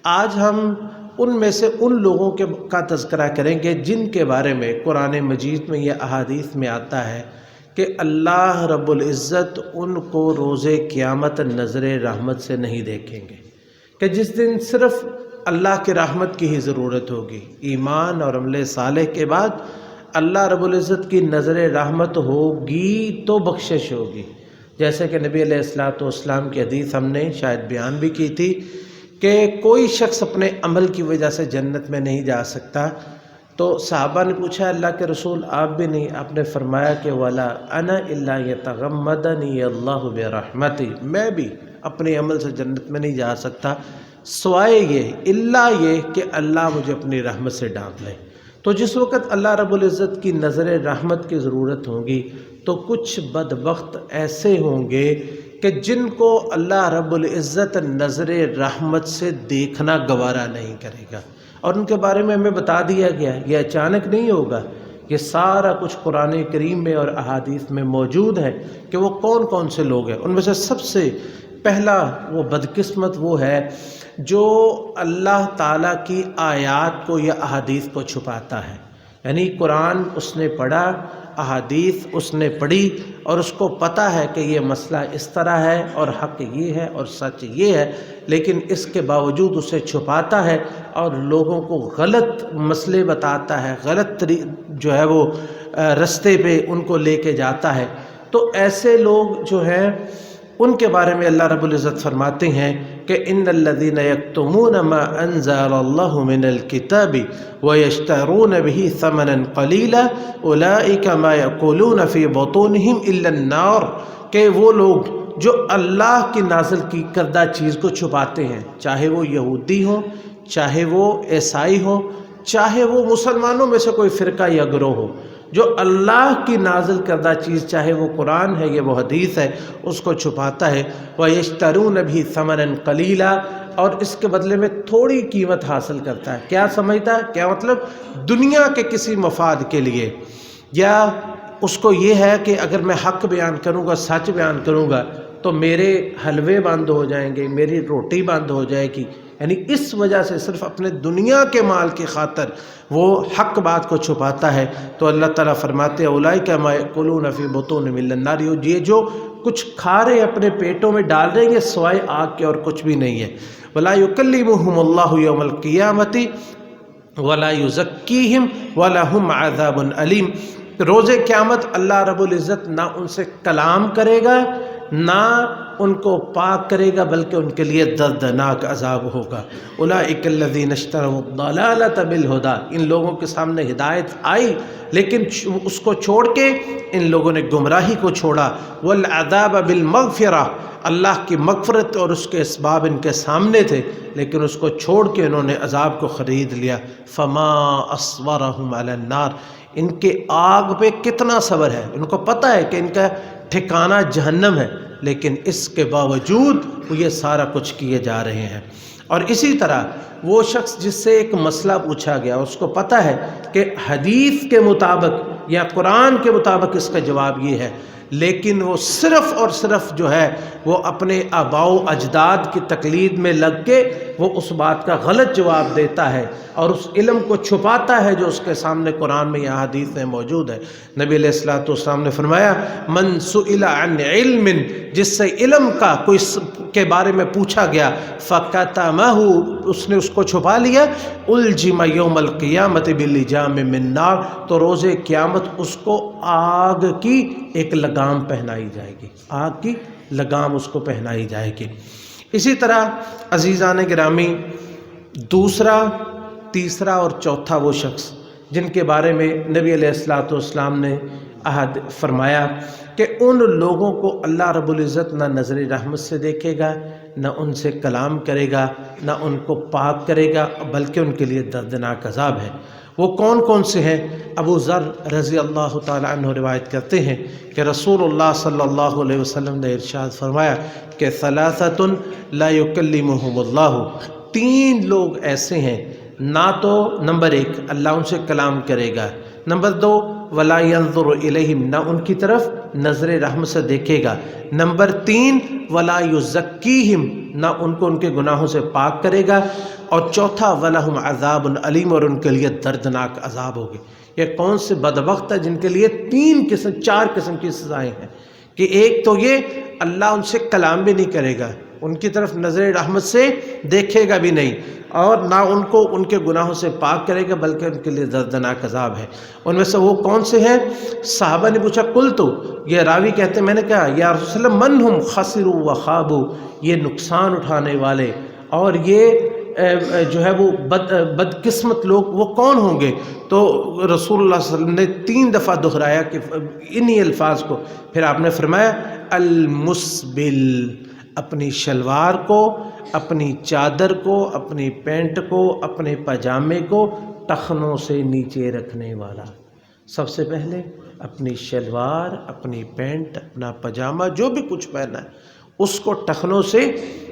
آج ہم ان میں سے ان لوگوں کا تذکرہ کریں گے جن کے بارے میں قرآن مجید میں یا احادیث میں آتا ہے کہ اللہ رب العزت ان کو روز قیامت نظر رحمت سے نہیں دیکھیں گے، کہ جس دن صرف اللہ کی رحمت کی ہی ضرورت ہوگی، ایمان اور عمل صالح کے بعد اللہ رب العزت کی نظر رحمت ہوگی تو بخشش ہوگی۔ جیسے کہ نبی علیہ الصلوۃ والسلام کی حدیث ہم نے شاید بیان بھی کی تھی کہ کوئی شخص اپنے عمل کی وجہ سے جنت میں نہیں جا سکتا، تو صحابہ نے پوچھا اللہ کے رسول آپ بھی نہیں؟ آپ نے فرمایا کہ ولا انا الا یتغمدنی اللہ برحمتی، میں بھی اپنے عمل سے جنت میں نہیں جا سکتا سوائے یہ، الا یہ کہ اللہ مجھے اپنی رحمت سے ڈانپ لے۔ تو جس وقت اللہ رب العزت کی نظر رحمت کی ضرورت ہوگی تو کچھ بدبخت ایسے ہوں گے کہ جن کو اللہ رب العزت نظر رحمت سے دیکھنا گوارا نہیں کرے گا، اور ان کے بارے میں ہمیں بتا دیا گیا ہے، یہ اچانک نہیں ہوگا، یہ سارا کچھ قرآن کریم میں اور احادیث میں موجود ہے کہ وہ کون کون سے لوگ ہیں۔ ان میں سے سب سے پہلا وہ بدقسمت وہ ہے جو اللہ تعالیٰ کی آیات کو یا احادیث کو چھپاتا ہے، یعنی قرآن اس نے پڑھا، احادیث اس نے پڑھی، اور اس کو پتہ ہے کہ یہ مسئلہ اس طرح ہے اور حق یہ ہے اور سچ یہ ہے، لیکن اس کے باوجود اسے چھپاتا ہے اور لوگوں کو غلط مسئلے بتاتا ہے، غلط جو ہے وہ رستے پہ ان کو لے کے جاتا ہے۔ تو ایسے لوگ جو ہیں ان کے بارے میں اللہ رب العزت فرماتے ہیں کہ ان الذین یکتمون ما انزل اللہ من الکتاب ویشترون به ثمنا قلیلا اولئک ما یأکلون فی بطونہم الا النار، کہ وہ لوگ جو اللہ کی نازل کی کردہ چیز کو چھپاتے ہیں، چاہے وہ یہودی ہوں، چاہے وہ عیسائی ہوں، چاہے وہ مسلمانوں میں سے کوئی فرقہ یا گروہ ہو، جو اللہ کی نازل کردہ چیز چاہے وہ قرآن ہے یا وہ حدیث ہے اس کو چھپاتا ہے، وَيَشْتَرُونَ بِهِ ثَمَنًا قَلِيلًا، اور اس کے بدلے میں تھوڑی قیمت حاصل کرتا ہے۔ کیا سمجھتا ہے؟ کیا مطلب؟ دنیا کے کسی مفاد کے لیے، یا اس کو یہ ہے کہ اگر میں حق بیان کروں گا، سچ بیان کروں گا تو میرے حلوے بند ہو جائیں گے، میری روٹی بند ہو جائے گی، یعنی اس وجہ سے صرف اپنے دنیا کے مال کی خاطر وہ حق بات کو چھپاتا ہے۔ تو اللہ تعالیٰ فرماتے ہیں اولئک ما یأکلون فی بطونہم الا النار، یہ جو کچھ کھا رہے اپنے پیٹوں میں ڈال رہے ہیں یہ سوائے آگ کے اور کچھ بھی نہیں ہے۔ ولا یکلمہم اللہ یوم القیامۃ ولا یزکیہم ولہم عذاب علیم، روز قیامت اللہ رب العزت نہ ان سے کلام کرے گا، نہ ان کو پاک کرے گا، بلکہ ان کے لیے دردناک عذاب ہوگا۔ اولئک الذین اشتروا الضلالۃ بالہدی، ان لوگوں کے سامنے ہدایت آئی لیکن اس کو چھوڑ کے ان لوگوں نے گمراہی کو چھوڑا، والعذاب بالمغفرہ، اللہ کی مغفرت اور اس کے اسباب ان کے سامنے تھے لیکن اس کو چھوڑ کے انہوں نے عذاب کو خرید لیا۔ فما اصبرہم علی النار، ان کے آگ پہ کتنا صبر ہے، ان کو پتہ ہے کہ ان کا ٹھکانہ جہنم ہے لیکن اس کے باوجود وہ یہ سارا کچھ کیے جا رہے ہیں۔ اور اسی طرح وہ شخص جس سے ایک مسئلہ پوچھا گیا اس کو پتہ ہے کہ حدیث کے مطابق یا قرآن کے مطابق اس کا جواب یہ ہے، لیکن وہ صرف اور صرف جو ہے وہ اپنے آباء و اجداد کی تقلید میں لگ کے وہ اس بات کا غلط جواب دیتا ہے اور اس علم کو چھپاتا ہے جو اس کے سامنے قرآن میں یا حدیث میں موجود ہے۔ نبی علیہ الصلوۃ والسلام نے فرمایا من سئل عن علم، جس سے علم کا کوئی کے بارے میں پوچھا گیا فکتمہ، اس نے اس کو چھپا لیا، الجم یوم القیامت بلجام من نار، تو روز قیامت اس کو آگ کی ایک لگام پہنائی جائے گی، آگ کی لگام اس کو پہنائی جائے گی۔ اسی طرح عزیزان گرامی دوسرا، تیسرا اور چوتھا وہ شخص جن کے بارے میں نبی علیہ الصلوۃ والسلام نے فرمایا کہ ان لوگوں کو اللہ رب العزت نہ نظر رحمت سے دیکھے گا، نہ ان سے کلام کرے گا، نہ ان کو پاک کرے گا، بلکہ ان کے لیے دردناک عذاب ہے۔ وہ کون کون سے ہیں؟ ابو ذر رضی اللہ تعالیٰ عنہ روایت کرتے ہیں کہ رسول اللہ صلی اللہ علیہ وسلم نے ارشاد فرمایا کہ ثلاثۃ لا یکلمہم اللہ، تین لوگ ایسے ہیں نہ تو نمبر ایک اللہ ان سے کلام کرے گا، نمبر دو ولا ينظر الیہم، نہ ان کی طرف نظر رحمت سے دیکھے گا۔ نمبر 3 ولا یزکیہم، نہ ان کو ان کے گناہوں سے پاک کرے گا۔ اور چوتھا ولہم عذاب علیم، اور ان کے لیے دردناک عذاب ہوگی۔ یہ کون سے بدبخت ہے جن کے لیے 4 قسم کی سزائیں ہیں، کہ ایک تو یہ اللہ ان سے کلام بھی نہیں کرے گا، ان کی طرف نظر رحمت سے دیکھے گا بھی نہیں، اور نہ ان کو ان کے گناہوں سے پاک کرے گا، بلکہ ان کے لیے دردناک عذاب ہے۔ ان میں سے وہ کون سے ہیں؟ صحابہ نے پوچھا قلت، یہ راوی کہتے ہیں میں نے کہا یا رسول اللہ من ہم خسروا وخابوا، یہ نقصان اٹھانے والے اور یہ جو ہے وہ بدقسمت لوگ وہ کون ہوں گے؟ تو رسول اللہ صلی اللہ علیہ وسلم نے 3 دفعہ دہرایا کہ انہی الفاظ کو، پھر آپ نے فرمایا المسبل، اپنی شلوار کو، اپنی چادر کو، اپنی پینٹ کو، اپنے پاجامے کو ٹخنوں سے نیچے رکھنے والا۔ سب سے پہلے اپنی شلوار، اپنی پینٹ، اپنا پاجامہ، جو بھی کچھ پہنا ہے اس کو ٹخنوں سے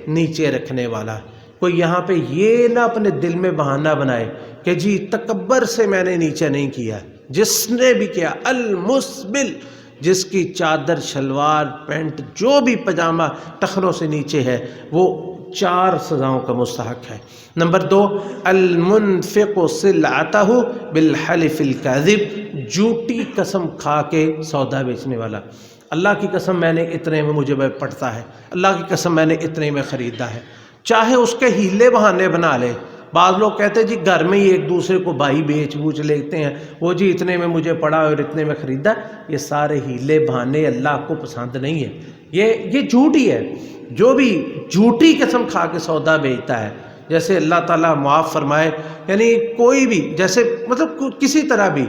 نیچے رکھنے والا۔ کوئی یہاں پہ یہ نہ اپنے دل میں بہانہ بنائے کہ جی تکبر سے میں نے نیچے نہیں کیا، جس نے بھی کیا المسبل، جس کی چادر، شلوار، پینٹ، جو بھی پاجامہ ٹخنوں سے نیچے ہے وہ 4 سزاؤں کا مستحق ہے۔ نمبر 2 المنفق سلعتہ بالحلف الکاذب، جھوٹی قسم کھا کے سودا بیچنے والا۔ اللہ کی قسم میں نے اتنے میں مجھے پڑتا ہے، اللہ کی قسم میں نے اتنے میں خریدا ہے، چاہے اس کے ہیلے بہانے بنا لے۔ بعض لوگ کہتے ہیں جی گھر میں ہی ایک دوسرے کو بھائی بیچ بوچ لیتے ہیں، وہ جی اتنے میں مجھے پڑا اور اتنے میں خریدا۔ یہ سارے ہیلے بہانے اللہ کو پسند نہیں ہے، یہ جھوٹ ہی ہے۔ جو بھی جھوٹی قسم کھا کے سودا بیچتا ہے، جیسے اللہ تعالیٰ معاف فرمائے، یعنی کوئی بھی جیسے مطلب کسی طرح بھی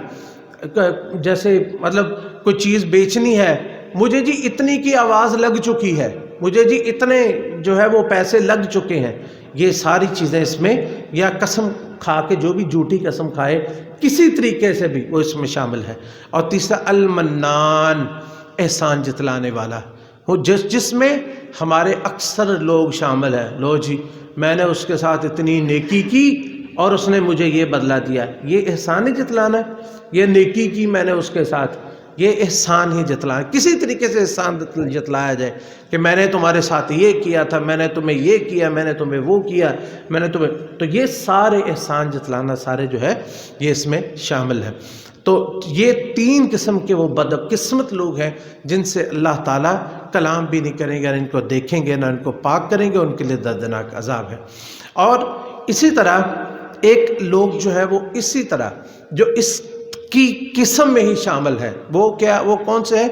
جیسے مطلب کوئی چیز بیچنی ہے، مجھے جی اتنی کی آواز لگ چکی ہے، مجھے جی اتنے جو ہے وہ پیسے لگ چکے ہیں، یہ ساری چیزیں اس میں، یا قسم کھا کے جو بھی جھوٹی قسم کھائے کسی طریقے سے بھی وہ اس میں شامل ہے۔ اور تیسرا المنان، احسان جتلانے والا، وہ جس میں ہمارے اکثر لوگ شامل ہیں۔ لو جی میں نے اس کے ساتھ اتنی نیکی کی اور اس نے مجھے یہ بدلہ دیا، یہ احسان ہی جتلانا ہے۔ یہ نیکی کی میں نے اس کے ساتھ، یہ احسان ہی جتلانا، کسی طریقے سے احسان جتلایا جائے کہ میں نے تمہارے ساتھ یہ کیا تھا، میں نے تمہیں یہ کیا، میں نے تمہیں وہ کیا، میں نے تمہیں، تو یہ سارے احسان جتلانا سارے جو ہے یہ اس میں شامل ہے۔ تو یہ 3 قسم کے وہ بدقسمت لوگ ہیں جن سے اللہ تعالیٰ کلام بھی نہیں کریں گے، نہ ان کو دیکھیں گے، نہ ان کو پاک کریں گے، ان کے لیے دردناک عذاب ہے۔ اور اسی طرح ایک لوگ جو ہے وہ اسی طرح جو اس کی قسم میں ہی شامل ہے، وہ کیا، وہ کون سے ہیں؟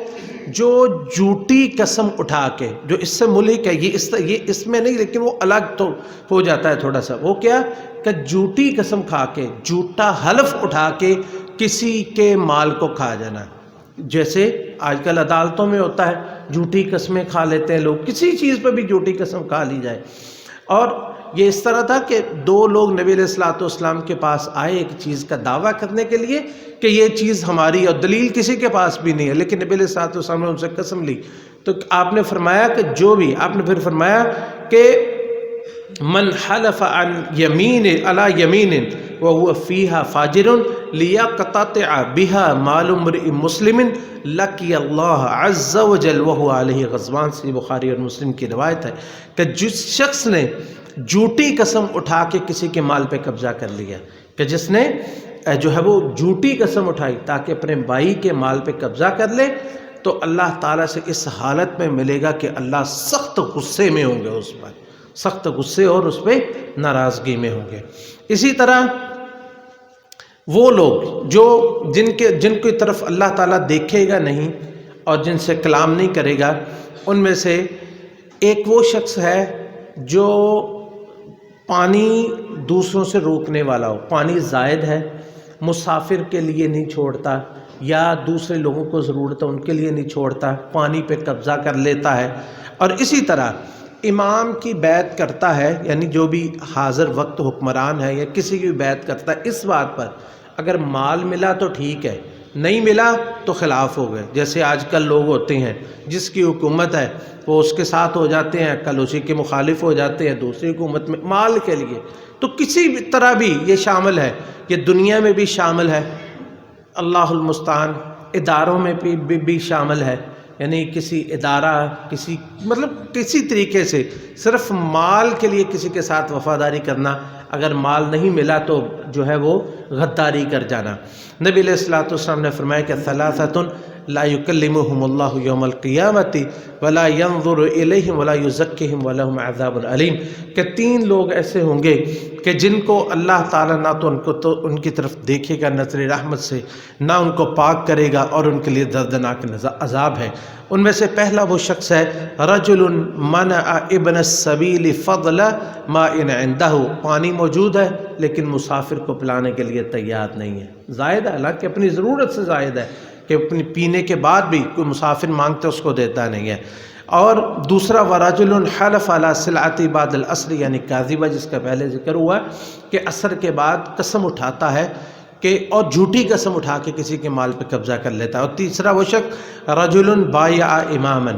جو جھوٹی قسم اٹھا کے، جو اس سے ملک ہے، یہ اس میں نہیں، لیکن وہ الگ تو ہو جاتا ہے تھوڑا سا۔ وہ کیا کہ جھوٹی قسم کھا کے، جھوٹا حلف اٹھا کے کسی کے مال کو کھا جانا، جیسے آج کل عدالتوں میں ہوتا ہے، جھوٹی قسمیں کھا لیتے ہیں لوگ، کسی چیز پہ بھی جھوٹی قسم کھا لی جائے۔ اور یہ اس طرح تھا کہ 2 لوگ نبی علیہ الصلوۃ والسلام کے پاس آئے ایک چیز کا دعویٰ کرنے کے لیے کہ یہ چیز ہماری، اور دلیل کسی کے پاس بھی نہیں ہے، لیکن نبی علیہ الصلوۃ والسلام نے ان سے قسم لی، تو آپ نے فرمایا کہ جو بھی، آپ نے پھر فرمایا کہ من حلف عن یمین علی یمین وهو فیها فاجر لیقتطع بها مال امرئ مسلم لقی اللہ عز وجل وهو علیہ غضبان، سے بخاری اور مسلم کی روایت ہے کہ جس شخص نے جھوٹی قسم اٹھا کے کسی کے مال پہ قبضہ کر لیا، کہ جس نے جو ہے وہ جھوٹی قسم اٹھائی تاکہ اپنے بھائی کے مال پہ قبضہ کر لے، تو اللہ تعالیٰ سے اس حالت میں ملے گا کہ اللہ سخت غصے میں ہوں گے، اس پر سخت غصے اور اس پہ ناراضگی میں ہوں گے۔ اسی طرح وہ لوگ جو جن کی طرف اللہ تعالیٰ دیکھے گا نہیں اور جن سے کلام نہیں کرے گا، ان میں سے ایک وہ شخص ہے جو پانی دوسروں سے روکنے والا ہو، پانی زائد ہے، مسافر کے لیے نہیں چھوڑتا، یا دوسرے لوگوں کو ضرورت ہے ان کے لیے نہیں چھوڑتا، پانی پہ قبضہ کر لیتا ہے۔ اور اسی طرح امام کی بیعت کرتا ہے، یعنی جو بھی حاضر وقت حکمران ہے یا کسی کی بیعت کرتا ہے، اس بات پر اگر مال ملا تو ٹھیک ہے، نہیں ملا تو خلاف ہو گئے۔ جیسے آج کل لوگ ہوتے ہیں جس کی حکومت ہے وہ اس کے ساتھ ہو جاتے ہیں، کل اسی کے مخالف ہو جاتے ہیں دوسری حکومت میں مال کے لیے۔ تو کسی بھی طرح بھی یہ شامل ہے، یہ دنیا میں بھی شامل ہے اللہ المستعان اداروں میں بھی شامل ہے، یعنی کسی ادارہ کسی طریقے سے صرف مال کے لیے کسی کے ساتھ وفاداری کرنا، اگر مال نہیں ملا تو جو ہے وہ غداری کر جانا۔ نبی علیہ الصلوۃ والسلام نے فرمایا کہ ثلاثۃ لا یکلمہم اللہ یوم القیامۃ ولا ینظر الیہم ولا یزکیہم ولہم عذاب علیم، کہ 3 لوگ ایسے ہوں گے کہ جن کو اللہ تعالیٰ نہ تو ان کی طرف دیکھے گا نظر رحمت سے، نہ ان کو پاک کرے گا، اور ان کے لیے دردناک عذاب ہے۔ ان میں سے پہلا وہ شخص ہے رجل منع ابن السبیل فضل ما ان عندہ، پانی موجود ہے لیکن مسافر کو پلانے کے لیے تیار نہیں ہے، زائد ہے، حالانکہ اپنی ضرورت سے زائد ہے کہ اپنی پینے کے بعد بھی کوئی مسافر مانگتا اس کو دیتا نہیں ہے۔ اور دوسرا ورجل حلف علی سلعۃ بعد العصر، یعنی کاذبہ، جس کا پہلے ذکر ہوا کہ عصر کے بعد قسم اٹھاتا ہے اور جھوٹی قسم اٹھا کے کسی کے مال پہ قبضہ کر لیتا ہے۔ اور تیسرا وہ شخص رجل بایع اماما،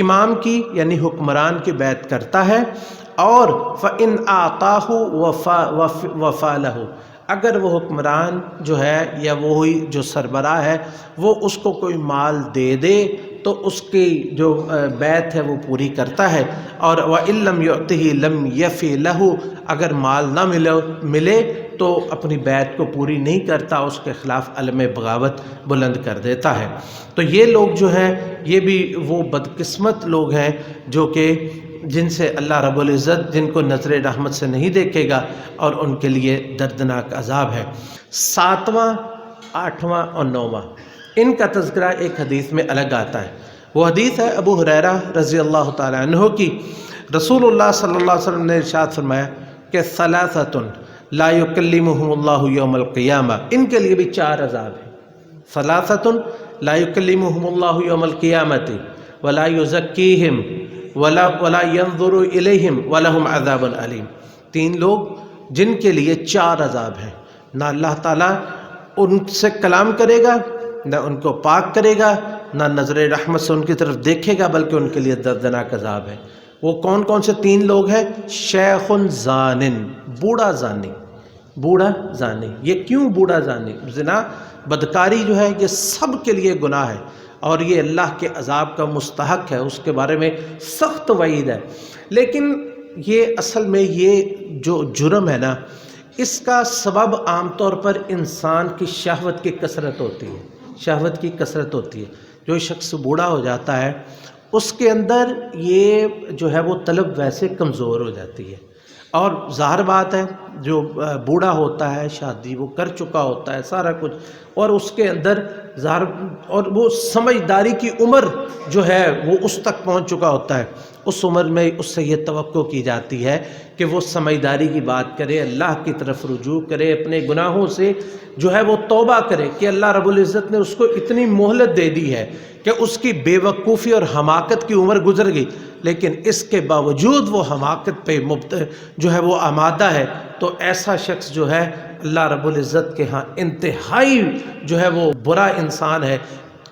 امام کی یعنی حکمران کی بیعت کرتا ہے، اور فإن أعطاه وفى له، اگر وہ حکمران جو ہے یا وہی جو سربراہ ہے وہ اس کو کوئی مال دے دے تو اس کی جو بیعت ہے وہ پوری کرتا ہے، اور وَإِن لَّمْ يُعْطِهِ لَمْ يَفِ لَهُ، اگر مال نہ ملے تو اپنی بیعت کو پوری نہیں کرتا، اس کے خلاف علم بغاوت بلند کر دیتا ہے۔ تو یہ لوگ جو ہیں یہ بھی وہ بدقسمت لوگ ہیں جو کہ جن سے اللہ رب العزت جن کو نظر رحمت سے نہیں دیکھے گا، اور ان کے لیے دردناک عذاب ہے۔ 7واں، 8واں اور 9واں ان کا تذکرہ ایک حدیث میں الگ آتا ہے۔ وہ حدیث ہے ابو ہریرہ رضی اللہ تعالی عنہ کی، رسول اللہ صلی اللہ علیہ وسلم نے ارشاد فرمایا کہ ثلاثۃ لا یکلمہم اللہ یوم القیامہ، ان کے لیے بھی 4 عذاب ہیں۔ ثلاثۃ لا یکلمہم اللہ یوم القیامۃ ولا یزکیہم ولا ینظر الیہم ولہم عذاب علیم، 3 لوگ جن کے لیے 4 عذاب ہیں، نہ اللہ تعالیٰ ان سے کلام کرے گا، نہ ان کو پاک کرے گا، نہ نظر رحمت سے ان کی طرف دیکھے گا، بلکہ ان کے لیے دردناک عذاب ہے۔ وہ کون کون سے 3 لوگ ہیں؟ شیخ زان، بوڑھا زانی، بوڑھا زانی۔ یہ کیوں بوڑھا زانی؟ زنا، بدکاری جو ہے یہ سب کے لیے گناہ ہے، اور یہ اللہ کے عذاب کا مستحق ہے، اس کے بارے میں سخت وعید ہے۔ لیکن یہ اصل میں یہ جو جرم ہے نا، اس کا سبب عام طور پر انسان کی شہوت کی کثرت ہوتی ہے، شہوت کی کثرت ہوتی ہے۔ جو شخص بوڑھا ہو جاتا ہے اس کے اندر یہ جو ہے وہ طلب ویسے کمزور ہو جاتی ہے، اور ظاہر بات ہے جو بوڑھا ہوتا ہے، شادی وہ کر چکا ہوتا ہے سارا کچھ، اور اس کے اندر ظاہر اور وہ سمجھداری کی عمر جو ہے وہ اس تک پہنچ چکا ہوتا ہے، اس عمر میں اس سے یہ توقع کی جاتی ہے کہ وہ سمجھداری کی بات کرے، اللہ کی طرف رجوع کرے، اپنے گناہوں سے جو ہے وہ توبہ کرے، کہ اللہ رب العزت نے اس کو اتنی مہلت دے دی ہے کہ اس کی بے وقوفی اور حماقت کی عمر گزر گئی، لیکن اس کے باوجود وہ حماقت پہ جو ہے وہ آمادہ ہے، تو ایسا شخص جو ہے اللہ رب العزت کے ہاں انتہائی جو ہے وہ برا انسان ہے،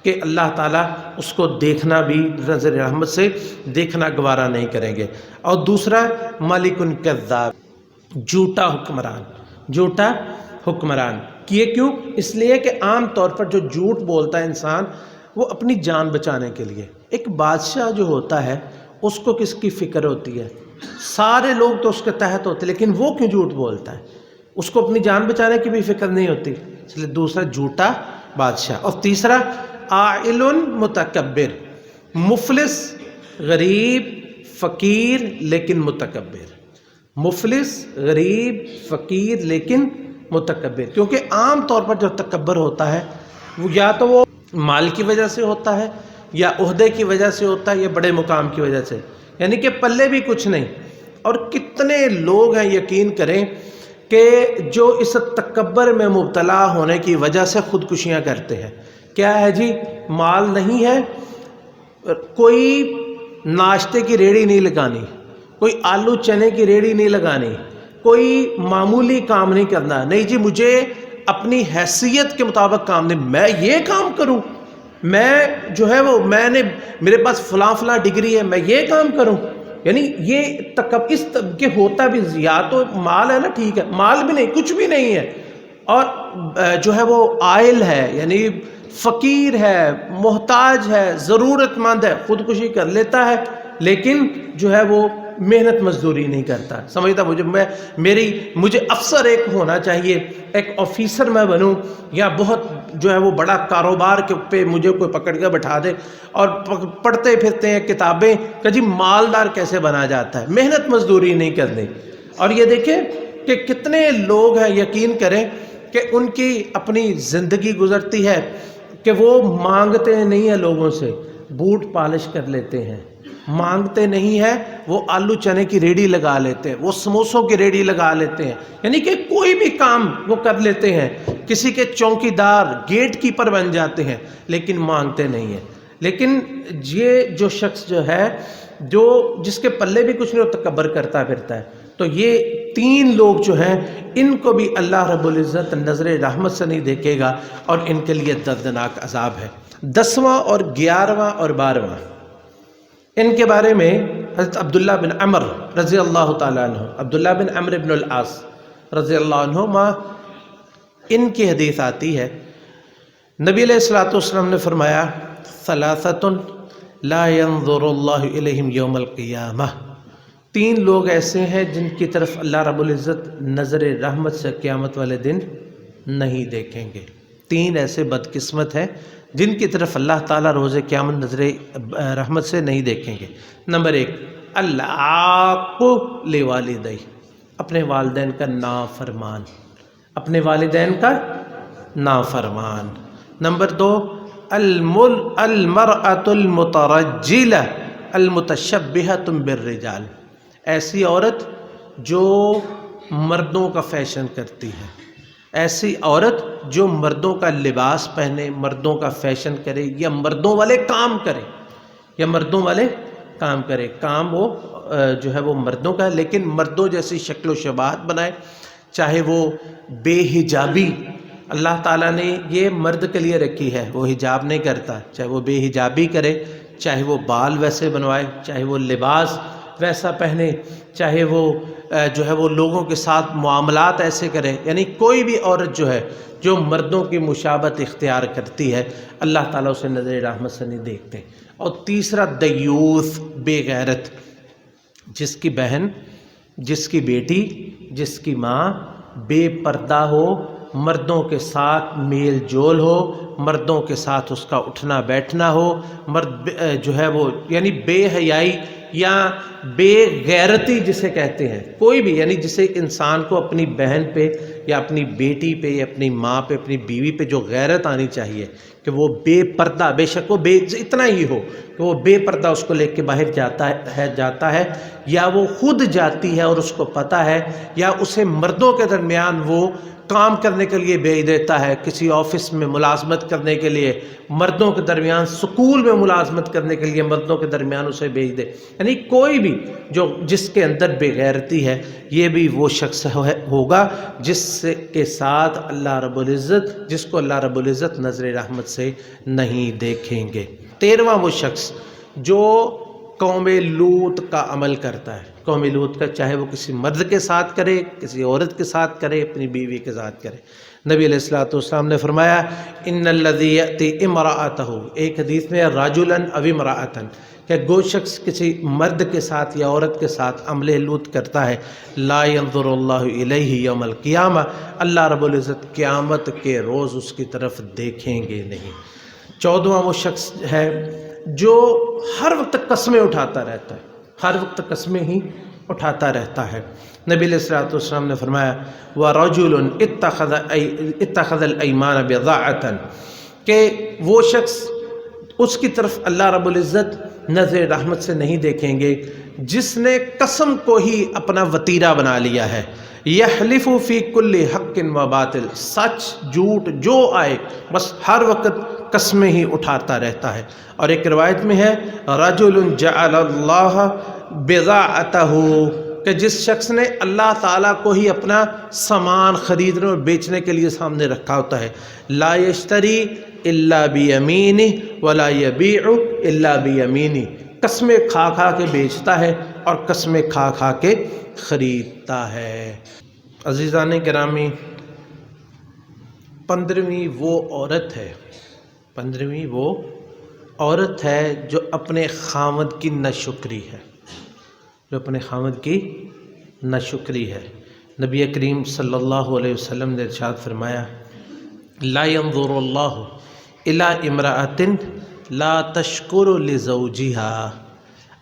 کہ اللہ تعالیٰ اس کو دیکھنا بھی نظر رحمت سے دیکھنا گوارا نہیں کریں گے۔ اور دوسرا ملک کذاب، جھوٹا حکمران، جھوٹا حکمران۔ یہ کیوں؟ اس لیے کہ عام طور پر جو جھوٹ بولتا ہے انسان وہ اپنی جان بچانے کے لیے۔ ایک بادشاہ جو ہوتا ہے اس کو کس کی فکر ہوتی ہے؟ سارے لوگ تو اس کے تحت ہوتے، لیکن وہ کیوں جھوٹ بولتا ہے؟ اس کو اپنی جان بچانے کی بھی فکر نہیں ہوتی، اس لیے دوسرا جھوٹا بادشاہ۔ اور تیسرا عائل متکبر، مفلس، غریب، فقیر لیکن متکبر، مفلس، غریب، فقیر لیکن متکبر۔ کیونکہ عام طور پر جو تکبر ہوتا ہے وہ یا تو وہ مال کی وجہ سے ہوتا ہے، یا عہدے کی وجہ سے ہوتا ہے، یا بڑے مقام کی وجہ سے، یعنی کہ پلے بھی کچھ نہیں۔ اور کتنے لوگ ہیں یقین کریں کہ جو اس تکبر میں مبتلا ہونے کی وجہ سے خودکشیاں کرتے ہیں۔ کیا ہے جی؟ مال نہیں ہے، کوئی ناشتے کی ریڑھی نہیں لگانی، کوئی آلو چنے کی ریڑھی نہیں لگانی، کوئی معمولی کام نہیں کرنا، نہیں جی مجھے اپنی حیثیت کے مطابق کام نہیں، میں یہ کام کروں، میں جو ہے وہ میرے پاس فلاں ڈگری ہے، میں یہ کام کروں۔ یعنی یہ اس طبقے ہوتا بھی، یا تو مال ہے نا، ٹھیک ہے، مال بھی نہیں، کچھ بھی نہیں ہے، اور جو ہے وہ عائل ہے، یعنی فقیر ہے، محتاج ہے، ضرورت مند ہے، خودکشی کر لیتا ہے لیکن جو ہے وہ محنت مزدوری نہیں کرتا، سمجھتا مجھے افسر ایک ہونا چاہیے، ایک آفیسر میں بنوں، یا بہت جو ہے وہ بڑا کاروبار کے پہ مجھے کوئی پکڑ کے بٹھا دے اور پڑھتے پھرتے ہیں کتابیں کہ جی مالدار کیسے بنا جاتا ہے، محنت مزدوری نہیں کرنی۔ اور یہ دیکھیں کہ کتنے لوگ ہیں، یقین کریں کہ ان کی اپنی زندگی گزرتی ہے کہ وہ مانگتے نہیں ہیں لوگوں سے، بوٹ پالش کر لیتے ہیں، مانگتے نہیں ہیں، وہ آلو چنے کی ریڑھی لگا لیتے ہیں، وہ سموسوں کی ریڑھی لگا لیتے ہیں، یعنی کہ کوئی بھی کام وہ کر لیتے ہیں، کسی کے چوکی دار گیٹ کیپر بن جاتے ہیں لیکن مانگتے نہیں ہیں۔ لیکن یہ جو شخص جو ہے جس کے پلے بھی کچھ نہیں، وہ تکبر کرتا پھرتا ہے۔ تو یہ تین لوگ جو ہیں ان کو بھی اللہ رب العزت نظر رحمت سے نہیں دیکھے گا اور ان کے لیے دردناک عذاب ہے۔ 10واں اور 11واں اور 12واں ان کے بارے میں حضرت عبداللہ بن عمر رضی اللہ تعالیٰ عنہ، عبداللہ بن عمر بن العاص رضی اللہ عنہما، ان کی حدیث آتی ہے، نبی علیہ الصلوۃ والسلام نے فرمایا ثلاثۃ لا ينظر اللہ الیہم یوم القیامہ، تین لوگ ایسے ہیں جن کی طرف اللہ رب العزت نظر رحمت سے قیامت والے دن نہیں دیکھیں گے۔ تین ایسے بدقسمت ہیں جن کی طرف اللہ تعالیٰ روز قیامت نظر رحمت سے نہیں دیکھیں گے۔ نمبر 1، العاق لوالدیہ، اپنے والدین کا نافرمان، اپنے والدین کا نافرمان۔ نمبر 2، المرأة المترجلہ المتشبہۃ بالرجال، ایسی عورت جو مردوں کا فیشن کرتی ہے، ایسی عورت جو مردوں کا لباس پہنے، مردوں کا فیشن کرے، یا مردوں والے کام کرے، کام وہ جو ہے وہ مردوں کا ہے لیکن مردوں جیسی شکل و شباہت بنائے، چاہے وہ بے حجابی، اللہ تعالیٰ نے یہ مرد کے لیے رکھی ہے، وہ حجاب نہیں کرتا، چاہے وہ بے حجابی کرے، چاہے وہ بال ویسے بنوائے، چاہے وہ لباس ویسا پہنے، چاہے وہ جو ہے وہ لوگوں کے ساتھ معاملات ایسے کرے، یعنی کوئی بھی عورت جو ہے جو مردوں کی مشابہت اختیار کرتی ہے، اللہ تعالیٰ اسے نظر رحمت سے نہیں دیکھتے۔ اور تیسرا، دیوث، بے غیرت، جس کی بہن، جس کی بیٹی، جس کی ماں بے پردہ ہو، مردوں کے ساتھ میل جول ہو، مردوں کے ساتھ اس کا اٹھنا بیٹھنا ہو، مرد جو ہے وہ یعنی بے حیائی یا بے غیرتی جسے کہتے ہیں، کوئی بھی، یعنی جسے انسان کو اپنی بہن پہ یا اپنی بیٹی پہ یا اپنی ماں پہ، اپنی بیوی پہ جو غیرت آنی چاہیے کہ وہ بے پردہ، بے شک وہ اتنا ہی ہو کہ وہ بے پردہ اس کو لے کے باہر جاتا ہے یا وہ خود جاتی ہے اور اس کو پتہ ہے، یا اسے مردوں کے درمیان وہ کام کرنے کے لیے بھیج دیتا ہے، کسی آفس میں ملازمت کرنے کے لیے، مردوں کے درمیان سکول میں ملازمت کرنے کے لیے مردوں کے درمیان اسے بھیج دے، یعنی کوئی بھی جس کے اندر بے غیرتی ہے، یہ بھی وہ شخص ہوگا جس کے ساتھ اللہ رب العزت، جس کو اللہ رب العزت نظر رحمت سے نہیں دیکھیں گے۔ 13واں وہ شخص جو قوم لوط کا عمل کرتا ہے، قوم لوط کا، چاہے وہ کسی مرد کے ساتھ کرے، کسی عورت کے ساتھ کرے، اپنی بیوی کے ساتھ کرے۔ نبی علیہ الصلوۃ والسلام نے فرمایا ان الذی یأتی امرأتہ، ایک حدیث میں رجلا او امرأۃ، کہ جو شخص کسی مرد کے ساتھ یا عورت کے ساتھ عمل لوط کرتا ہے، لا ينظر اللہ الیہ یوم القیامہ، اللہ رب العزت قیامت کے روز اس کی طرف دیکھیں گے نہیں۔ 14واں وہ شخص ہے جو ہر وقت قسمیں اٹھاتا رہتا ہے، ہر وقت قسمیں ہی اٹھاتا رہتا ہے۔ نبی علیہ الصلوۃ والسلام نے فرمایا وَرَجُلٌ اتَّخَذَ الْأَيْمَانَ بِضَاعَةً، کہ وہ شخص، اس کی طرف اللہ رب العزت نظر رحمت سے نہیں دیکھیں گے جس نے قسم کو ہی اپنا وتیرہ بنا لیا ہے، یحلف فی کل حق و باطل، سچ جھوٹ جو آئے بس ہر وقت قسمیں ہی اٹھاتا رہتا ہے۔ اور ایک روایت میں ہے رجل جعل اللہ بضاعتہ، کہ جس شخص نے اللہ تعالیٰ کو ہی اپنا سامان خریدنے اور بیچنے کے لیے سامنے رکھا ہوتا ہے، لا یشتری الا بیمینہ ولا یبیع الا بیمینہ، قسمیں کھا کھا کے بیچتا ہے اور قسمیں کھا کھا کے خریدتا ہے۔ عزیزان گرامی، 15ویں وہ عورت ہے، 15ویں وہ عورت ہے جو اپنے خاوند کی ناشکری ہے، جو اپنے خاوند کی ناشکری ہے۔ نبی کریم صلی اللہ علیہ وسلم نے ارشاد فرمایا، لا ينظر اللہ الی امرأۃ لا تشکر لزوجها،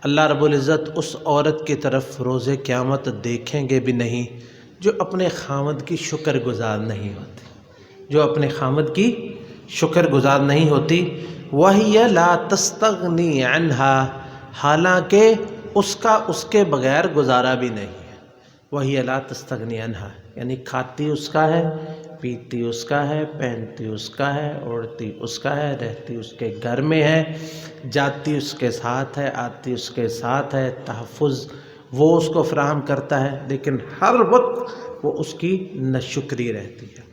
اللہ رب العزت اس عورت کی طرف روز قیامت دیکھیں گے بھی نہیں جو اپنے خاوند کی شکر گزار نہیں ہوتی، جو اپنے خاوند کی شکر گزار نہیں ہوتی۔ وَهِيَ لَا تَسْتَغْنِي عَنْهَا، حالانکہ اس کا اس کے بغیر گزارا بھی نہیں ہے۔ وَهِيَ لَا تَسْتَغْنِي عَنْهَا یعنی کھاتی اس کا ہے، پیتی اس کا ہے، پہنتی اس کا ہے، اوڑھتی اس کا ہے، رہتی اس کے گھر میں ہے، جاتی اس کے ساتھ ہے، آتی اس کے ساتھ ہے، تحفظ وہ اس کو فراہم کرتا ہے، لیکن ہر وقت وہ اس کی ناشکری رہتی ہے۔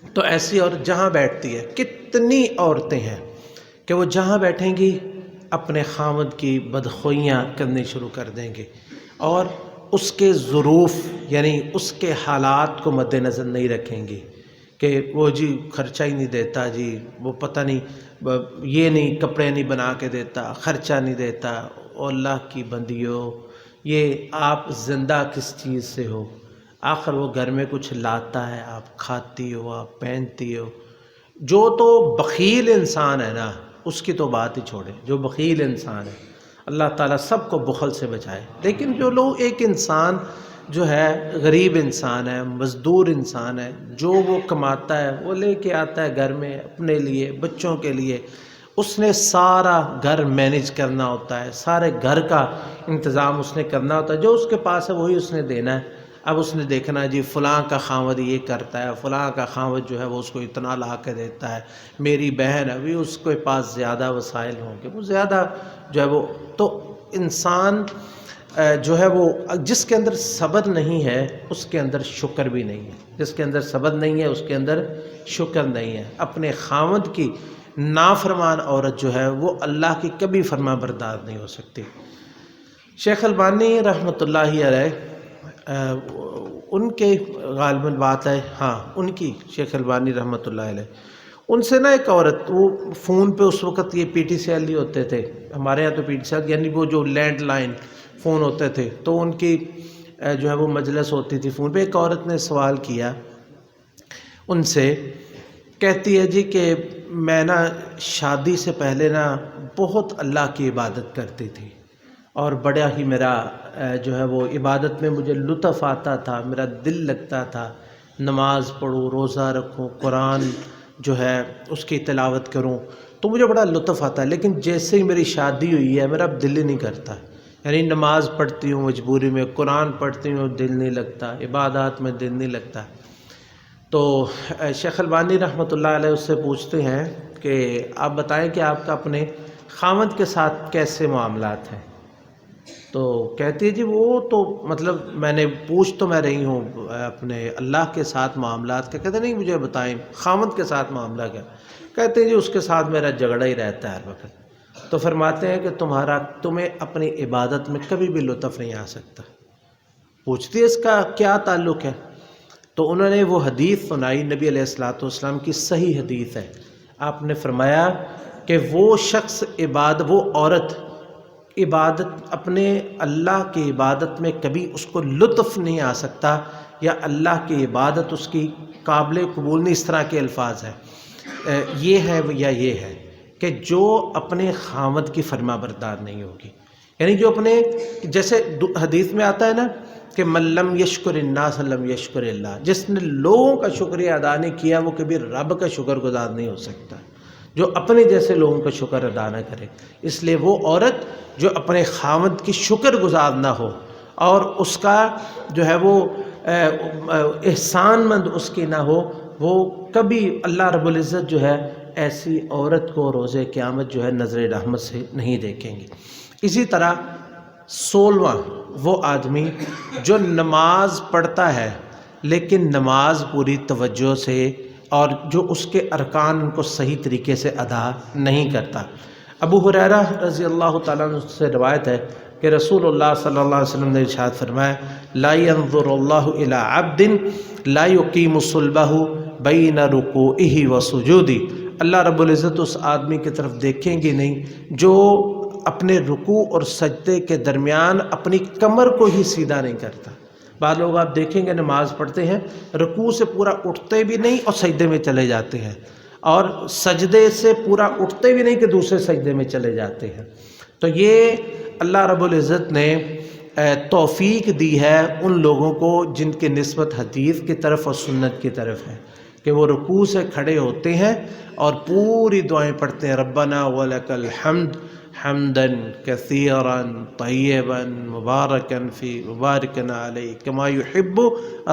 تو ایسی عورت جہاں بیٹھتی ہے، کتنی عورتیں ہیں کہ وہ جہاں بیٹھیں گی اپنے خاوند کی بدخوئیاں کرنی شروع کر دیں گے، اور اس کے ظروف یعنی اس کے حالات کو مد نظر نہیں رکھیں گی کہ وہ جی خرچہ ہی نہیں دیتا، جی وہ پتہ نہیں یہ نہیں کپڑے نہیں بنا کے دیتا، خرچہ نہیں دیتا۔ او اللہ کی بندیو، یہ آپ زندہ کس چیز سے ہو؟ آخر وہ گھر میں کچھ لاتا ہے، آپ کھاتی ہو، آپ پہنتی ہو۔ جو تو بخیل انسان ہے نا، اس کی تو بات ہی چھوڑے، جو بخیل انسان ہے، اللہ تعالیٰ سب کو بخل سے بچائے۔ لیکن جو لوگ ایک انسان جو ہے غریب انسان ہے، مزدور انسان ہے، جو وہ کماتا ہے وہ لے کے آتا ہے گھر میں اپنے لیے، بچوں کے لیے، اس نے سارا گھر مینیج کرنا ہوتا ہے، سارے گھر کا انتظام اس نے کرنا ہوتا ہے، جو اس کے پاس ہے وہی اس نے دینا ہے۔ اب اس نے دیکھنا ہے جی فلاں کا خاوند یہ کرتا ہے، فلاں کا خاوند جو ہے وہ اس کو اتنا لا کے دیتا ہے، میری بہن ابھی اس کے پاس زیادہ وسائل ہوں گے، وہ زیادہ جو ہے وہ، تو انسان جو ہے وہ جس کے اندر صبر نہیں ہے اس کے اندر شکر بھی نہیں ہے، جس کے اندر صبر نہیں ہے اس کے اندر شکر نہیں ہے۔ اپنے خاوند کی نافرمان عورت جو ہے وہ اللہ کی کبھی فرما بردار نہیں ہو سکتی۔ شیخ البانی رحمۃ اللہ علیہ ان کے غالباً بات ہے، ہاں ان کی، شیخ البانی رحمۃ اللہ علیہ، ان سے نا ایک عورت، وہ فون پہ اس وقت یہ پی ٹی سی ایل ہی ہوتے تھے، ہمارے یہاں تو پی ٹی سی ایل یعنی وہ جو لینڈ لائن فون ہوتے تھے، تو ان کی جو ہے وہ مجلس ہوتی تھی فون پہ۔ ایک عورت نے سوال کیا ان سے، کہتی ہے جی کہ میں نا شادی سے پہلے نا بہت اللہ کی عبادت کرتی تھی، اور بڑا ہی میرا جو ہے وہ عبادت میں مجھے لطف آتا تھا، میرا دل لگتا تھا، نماز پڑھوں، روزہ رکھوں، قرآن جو ہے اس کی تلاوت کروں تو مجھے بڑا لطف آتا ہے، لیکن جیسے ہی میری شادی ہوئی ہے میرا اب دل ہی نہیں کرتا، یعنی نماز پڑھتی ہوں مجبوری میں، قرآن پڑھتی ہوں دل نہیں لگتا، عبادات میں دل نہیں لگتا۔ تو شیخ البانی رحمۃ اللہ علیہ اس سے پوچھتے ہیں کہ آپ بتائیں کہ آپ کا اپنے خاوند کے ساتھ کیسے معاملات ہیں؟ تو کہتی ہے جی وہ تو مطلب میں نے پوچھ تو میں رہی ہوں اپنے اللہ کے ساتھ معاملات کا۔ کہتے نہیں مجھے بتائیں خاوند کے ساتھ معاملہ کیا؟ کہتے ہیں جی اس کے ساتھ میرا جھگڑا ہی رہتا ہے ہر وقت۔ تو فرماتے ہیں کہ تمہیں اپنی عبادت میں کبھی بھی لطف نہیں آ سکتا۔ پوچھتی ہے اس کا کیا تعلق ہے؟ تو انہوں نے وہ حدیث سنائی، نبی علیہ الصلوۃ والسلام کی صحیح حدیث ہے۔ آپ نے فرمایا کہ وہ شخص وہ عورت عبادت اپنے اللہ کی عبادت میں کبھی اس کو لطف نہیں آ سکتا، یا اللہ کی عبادت اس کی قابل قبول نہیں، اس طرح کے الفاظ ہیں، یہ ہے یا یہ ہے کہ جو اپنے خاوند کی فرما بردار نہیں ہوگی، یعنی جو اپنے، جیسے حدیث میں آتا ہے نا کہ من لم یشکر الناس لم یشکر اللہ، جس نے لوگوں کا شکریہ ادا نہیں کیا وہ کبھی رب کا شکر گزار نہیں ہو سکتا، جو اپنے جیسے لوگوں کا شکر ادا نہ کرے۔ اس لیے وہ عورت جو اپنے خاوند کی شکر گزار نہ ہو اور اس کا جو ہے وہ احسان مند اس کی نہ ہو، وہ کبھی اللہ رب العزت جو ہے ایسی عورت کو روز قیامت جو ہے نظر رحمت سے نہیں دیکھیں گے۔ اسی طرح 16واں وہ آدمی جو نماز پڑھتا ہے لیکن نماز پوری توجہ سے اور جو اس کے ارکان ان کو صحیح طریقے سے ادا نہیں کرتا۔ ابو ہریرہ رضی اللہ تعالیٰ عنہ سے روایت ہے کہ رسول اللہ صلی اللہ علیہ وسلم نے ارشاد فرمایا، لا ينظر اللہ الی عبد لا يقیم صلبہ بین رکوعہ و سجودی، اللہ رب العزت اس آدمی کی طرف دیکھیں گے نہیں جو اپنے رکوع اور سجدے کے درمیان اپنی کمر کو ہی سیدھا نہیں کرتا۔ بعض لوگ آپ دیکھیں گے نماز پڑھتے ہیں، رکوع سے پورا اٹھتے بھی نہیں اور سجدے میں چلے جاتے ہیں، اور سجدے سے پورا اٹھتے بھی نہیں کہ دوسرے سجدے میں چلے جاتے ہیں۔ تو یہ اللہ رب العزت نے توفیق دی ہے ان لوگوں کو جن کی نسبت حدیث کی طرف اور سنت کی طرف ہے، کہ وہ رکوع سے کھڑے ہوتے ہیں اور پوری دعائیں پڑھتے ہیں، ربنا ولک الحمد حمدا کثیرا طیبا مبارکا فی مبارکا علیہ کما یحب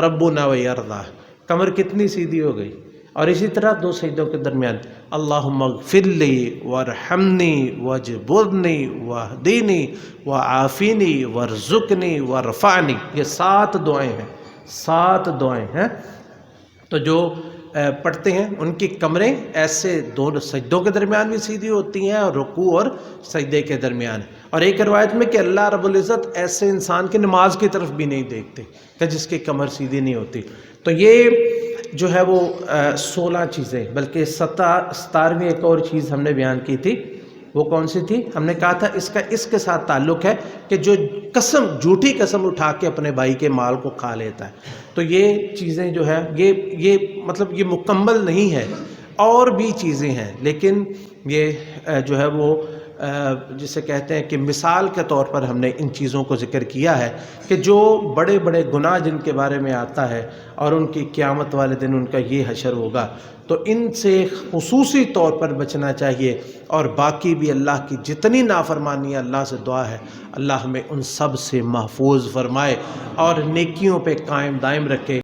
ربنا ویرضی۔ کمر کتنی سیدھی ہو گئی۔ اور اسی طرح دو سجدوں کے درمیان اللہم اغفر لی وارحمنی واجبرنی واہدینی وعافینی وارزقنی وارفعنی، یہ 7 دعائیں ہیں، 7 دعائیں ہیں۔ تو جو پڑھتے ہیں ان کی کمریں ایسے دونوں سجدوں کے درمیان بھی سیدھی ہوتی ہیں اور رکوع اور سجدے کے درمیان۔ اور ایک روایت میں کہ اللہ رب العزت ایسے انسان کی نماز کی طرف بھی نہیں دیکھتے کہ جس کی کمر سیدھی نہیں ہوتی۔ تو یہ جو ہے وہ 16 چیزیں، بلکہ 17ویں ایک اور چیز ہم نے بیان کی تھی، وہ کون سی تھی؟ ہم نے کہا تھا اس کے ساتھ تعلق ہے کہ جو قسم، جھوٹی قسم اٹھا کے اپنے بھائی کے مال کو کھا لیتا ہے، تو یہ چیزیں جو ہے یہ مطلب یہ مکمل نہیں ہے، اور بھی چیزیں ہیں، لیکن یہ جو ہے وہ جسے کہتے ہیں کہ مثال کے طور پر ہم نے ان چیزوں کو ذکر کیا ہے کہ جو بڑے بڑے گناہ جن کے بارے میں آتا ہے اور ان کی قیامت والے دن ان کا یہ حشر ہوگا، تو ان سے خصوصی طور پر بچنا چاہیے، اور باقی بھی اللہ کی جتنی نافرمانی اللہ سے دعا ہے اللہ ہمیں ان سب سے محفوظ فرمائے اور نیکیوں پہ قائم دائم رکھے۔